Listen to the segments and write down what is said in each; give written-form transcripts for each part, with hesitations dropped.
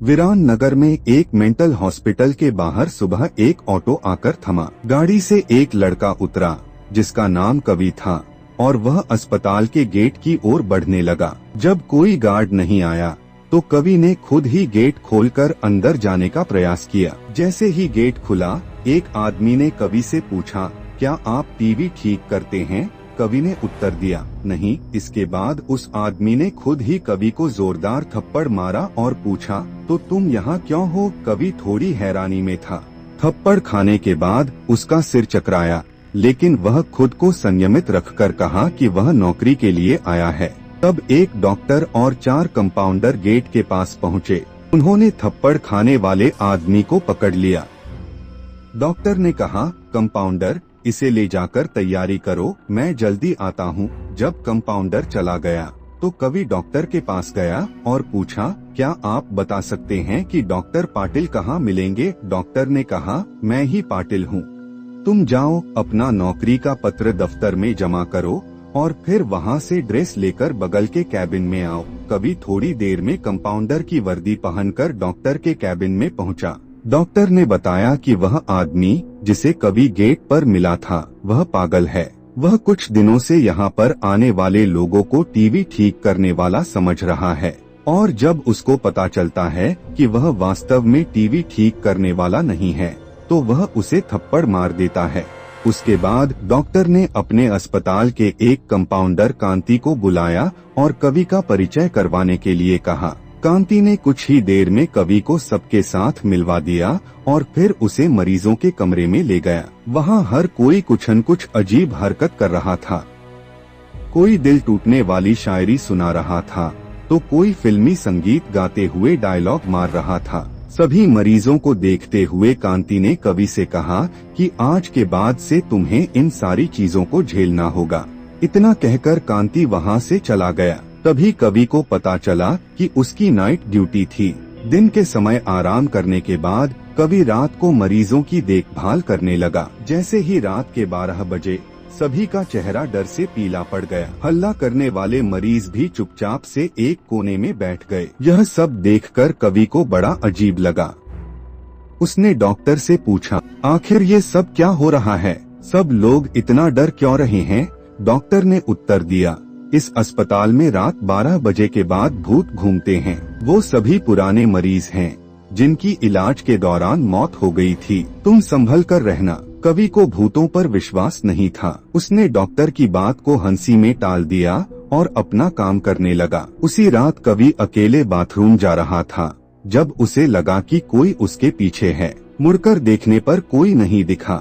वीरान नगर में एक मेंटल हॉस्पिटल के बाहर सुबह एक ऑटो आकर थमा। गाड़ी से एक लड़का उतरा जिसका नाम कवि था और वह अस्पताल के गेट की ओर बढ़ने लगा। जब कोई गार्ड नहीं आया तो कवि ने खुद ही गेट खोलकर अंदर जाने का प्रयास किया। जैसे ही गेट खुला, एक आदमी ने कवि से पूछा, क्या आप टीवी ठीक करते हैं? कवि ने उत्तर दिया, नहीं। इसके बाद उस आदमी ने खुद ही कवि को जोरदार थप्पड़ मारा और पूछा, तो तुम यहाँ क्यों हो? कवि थोड़ी हैरानी में था। थप्पड़ खाने के बाद उसका सिर चकराया, लेकिन वह खुद को संयमित रखकर कहा कि वह नौकरी के लिए आया है। तब एक डॉक्टर और 4 कंपाउंडर गेट के पास पहुँचे। उन्होंने थप्पड़ खाने वाले आदमी को पकड़ लिया। डॉक्टर ने कहा, कंपाउंडर, इसे ले जाकर तैयारी करो, मैं जल्दी आता हूँ। जब कंपाउंडर चला गया तो कवि डॉक्टर के पास गया और पूछा, क्या आप बता सकते हैं कि डॉक्टर पाटिल कहाँ मिलेंगे? डॉक्टर ने कहा, मैं ही पाटिल हूँ। तुम जाओ, अपना नौकरी का पत्र दफ्तर में जमा करो और फिर वहाँ से ड्रेस लेकर बगल के कैबिन में आओ। कवि थोड़ी देर में कंपाउंडर की वर्दी पहनकर डॉक्टर के कैबिन में पहुँचा। डॉक्टर ने बताया कि वह आदमी जिसे कवि गेट पर मिला था वह पागल है। वह कुछ दिनों से यहाँ पर आने वाले लोगों को टीवी ठीक करने वाला समझ रहा है और जब उसको पता चलता है कि वह वास्तव में टीवी ठीक करने वाला नहीं है तो वह उसे थप्पड़ मार देता है। उसके बाद डॉक्टर ने अपने अस्पताल के एक कंपाउंडर कांति को बुलाया और कवि का परिचय करवाने के लिए कहा। कांति ने कुछ ही देर में कवि को सबके साथ मिलवा दिया और फिर उसे मरीजों के कमरे में ले गया। वहाँ हर कोई कुछ न कुछ अजीब हरकत कर रहा था। कोई दिल टूटने वाली शायरी सुना रहा था तो कोई फिल्मी संगीत गाते हुए डायलॉग मार रहा था। सभी मरीजों को देखते हुए कांति ने कवि से कहा कि आज के बाद से तुम्हें इन सारी चीजों को झेलना होगा। इतना कहकर कांति वहाँ से चला गया। तभी कवि को पता चला कि उसकी नाइट ड्यूटी थी। दिन के समय आराम करने के बाद कवि रात को मरीजों की देखभाल करने लगा। जैसे ही रात के 12 बजे सभी का चेहरा डर से पीला पड़ गया। हल्ला करने वाले मरीज भी चुपचाप से एक कोने में बैठ गए। यह सब देखकर कवि को बड़ा अजीब लगा। उसने डॉक्टर से पूछा, आखिर ये सब क्या हो रहा है? सब लोग इतना डर क्यों रहे हैं? डॉक्टर ने उत्तर दिया, इस अस्पताल में रात 12 बजे के बाद भूत घूमते हैं। वो सभी पुराने मरीज हैं जिनकी इलाज के दौरान मौत हो गई थी। तुम संभल कर रहना। कवि को भूतों पर विश्वास नहीं था। उसने डॉक्टर की बात को हंसी में टाल दिया और अपना काम करने लगा। उसी रात कवि अकेले बाथरूम जा रहा था जब उसे लगा कि कोई उसके पीछे है। मुड़कर देखने पर कोई नहीं दिखा।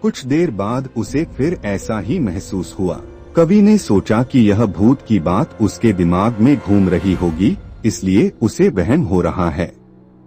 कुछ देर बाद उसे फिर ऐसा ही महसूस हुआ। कवि ने सोचा कि यह भूत की बात उसके दिमाग में घूम रही होगी, इसलिए उसे वहम हो रहा है।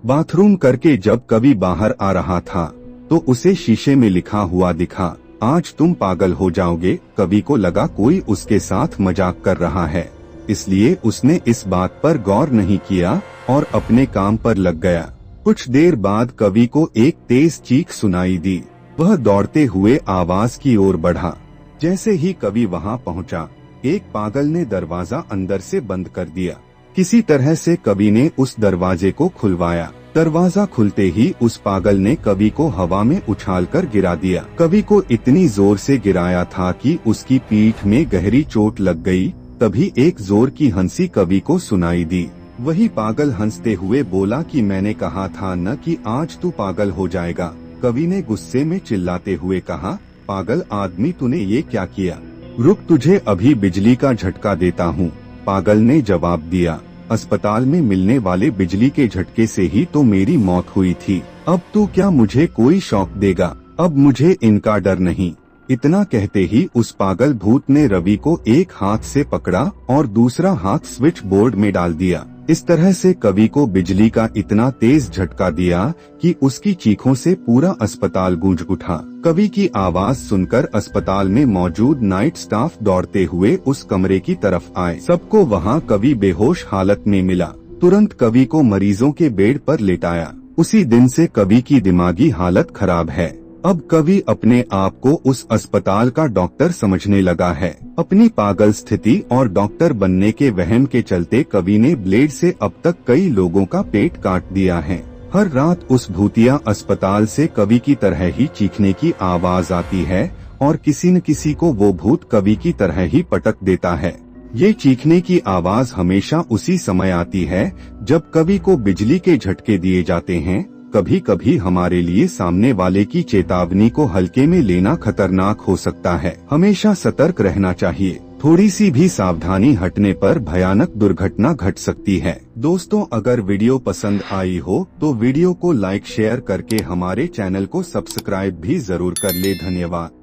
बाथरूम करके जब कवि बाहर आ रहा था तो उसे शीशे में लिखा हुआ दिखा, आज तुम पागल हो जाओगे। कवि को लगा कोई उसके साथ मजाक कर रहा है, इसलिए उसने इस बात पर गौर नहीं किया और अपने काम पर लग गया। कुछ देर बाद कवि को एक तेज चीख सुनाई दी। वह दौड़ते हुए आवाज की ओर बढ़ा। जैसे ही कवि वहां पहुंचा, एक पागल ने दरवाजा अंदर से बंद कर दिया। किसी तरह से कवि ने उस दरवाजे को खुलवाया। दरवाजा खुलते ही उस पागल ने कवि को हवा में उछालकर गिरा दिया। कवि को इतनी जोर से गिराया था कि उसकी पीठ में गहरी चोट लग गई। तभी एक जोर की हंसी कवि को सुनाई दी। वही पागल हंसते हुए बोला कि मैंने कहा था न कि आज तू पागल हो जाएगा। कवि ने गुस्से में चिल्लाते हुए कहा, पागल आदमी, तूने ये क्या किया? रुक, तुझे अभी बिजली का झटका देता हूँ। पागल ने जवाब दिया, अस्पताल में मिलने वाले बिजली के झटके से ही तो मेरी मौत हुई थी। अब तू क्या मुझे कोई शौक देगा? अब मुझे इनका डर नहीं। इतना कहते ही उस पागल भूत ने रवि को एक हाथ से पकड़ा और दूसरा हाथ स्विच बोर्ड में डाल दिया। इस तरह से कवि को बिजली का इतना तेज झटका दिया कि उसकी चीखों से पूरा अस्पताल गूंज उठा। कवि की आवाज सुनकर अस्पताल में मौजूद नाइट स्टाफ दौड़ते हुए उस कमरे की तरफ आए। सबको वहां कवि बेहोश हालत में मिला। तुरंत कवि को मरीजों के बेड पर लेटाया। उसी दिन से कवि की दिमागी हालत खराब है। अब कवि अपने आप को उस अस्पताल का डॉक्टर समझने लगा है। अपनी पागल स्थिति और डॉक्टर बनने के वहम के चलते कवि ने ब्लेड से अब तक कई लोगों का पेट काट दिया है। हर रात उस भूतिया अस्पताल से कवि की तरह ही चीखने की आवाज आती है और किसी न किसी को वो भूत कवि की तरह ही पटक देता है। ये चीखने की आवाज हमेशा उसी समय आती है जब कवि को बिजली के झटके दिए जाते हैं। कभी कभी हमारे लिए सामने वाले की चेतावनी को हल्के में लेना खतरनाक हो सकता है। हमेशा सतर्क रहना चाहिए। थोड़ी सी भी सावधानी हटने पर भयानक दुर्घटना घट सकती है। दोस्तों, अगर वीडियो पसंद आई हो तो वीडियो को लाइक शेयर करके हमारे चैनल को सब्सक्राइब भी जरूर कर ले। धन्यवाद।